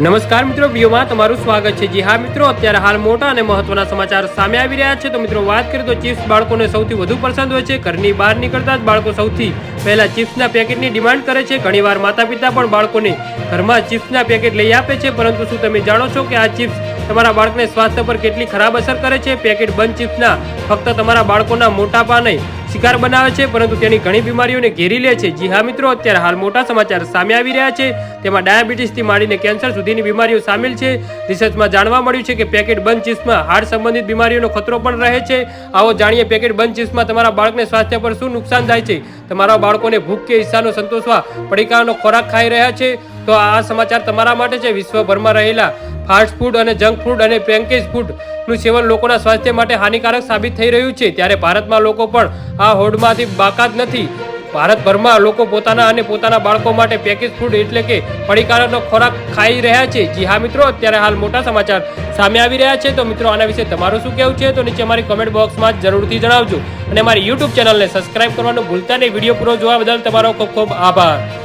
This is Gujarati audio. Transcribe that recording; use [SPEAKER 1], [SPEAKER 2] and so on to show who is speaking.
[SPEAKER 1] નમસ્કાર મિત્રો, વિડીયોમાં તમારું સ્વાગત છે। જી હા મિત્રો, અત્યારે હાલ મોટા અને મહત્વના સમાચાર સામે આવી રહ્યા છે। તો મિત્રો વાત કરીએ તો ચિપ્સ બાળકોને સૌથી વધુ પસંદ હોય છે। ઘરની બહાર નીકળતા જ બાળકો સૌથી પહેલા ચિપ્સના પેકેટની ડિમાન્ડ કરે છે। ઘણીવાર માતા પિતા પણ બાળકોને ઘરમાં ચિપ્સના પેકેટ લઈ આપે છે, પરંતુ શું તમે જાણો છો કે આ ચિપ્સ તમારા બાળકને સ્વાસ્થ્ય પર કેટલી ખરાબ અસર કરે છે? પેકેટ બંધ ચિપ્સના ફક્ત તમારા બાળકોના મોટાપાને શિકાર બનાવે છે, પરંતુ તેની ઘણી બીમારીઓને ઘેરી લે છે। જી હા મિત્રો, અત્યારે હાલ મોટા સમાચાર સામે આવી રહ્યા છે। તેમાં ડાયાબિટીસથી માંડીને કેન્સર સુધીની બીમારીઓ સામેલ છે। રિસર્ચમાં જાણવા મળ્યું છે કે પેકેટ બંધ ચિપ્સમાં હાર્ટ સંબંધિત બીમારીઓનો ખતરો પણ રહે છે। આવો જાણીએ પેકેટ બંધ ચિપ્સમાં તમારા બાળકને સ્વાસ્થ્ય પર શું નુકસાન થાય છે। તમારા બાળકોને ભૂખ કે ઈચ્છાનો સંતોષવા પડીકાનો ખોરાક ખાઈ રહ્યા છે, તો આ સમાચાર તમારા માટે છે। વિશ્વભરમાં રહેલા ફાસ્ટ ફૂડ અને જંક ફૂડ અને પેકેજ ફૂડનું સેવન લોકોના સ્વાસ્થ્ય માટે હાનિકારક સાબિત થઈ રહ્યું છે, ત્યારે ભારતમાં લોકો પણ આ હોડમાંથી બાકાત નથી। ભારતભરમાં લોકો પોતાના બાળકો માટે પેકેજ ફૂડ એટલે કે પડીકાનો ખોરાક ખાઈ રહ્યા છે। જી હા મિત્રો, અત્યારે હાલ મોટા સમાચાર સામે આવી રહ્યા છે। તો મિત્રો, આના વિશે તમારું શું કહેવું છે તો નીચે અમારી કમેન્ટ બોક્સમાં જરૂરથી જણાવજો, અને અમારી YouTube ચેનલને સબસ્ક્રાઇબ કરવાનું ભૂલતા નહીં। વિડીયો પૂરો જોવા બદલ તમારો ખૂબ ખૂબ આભાર।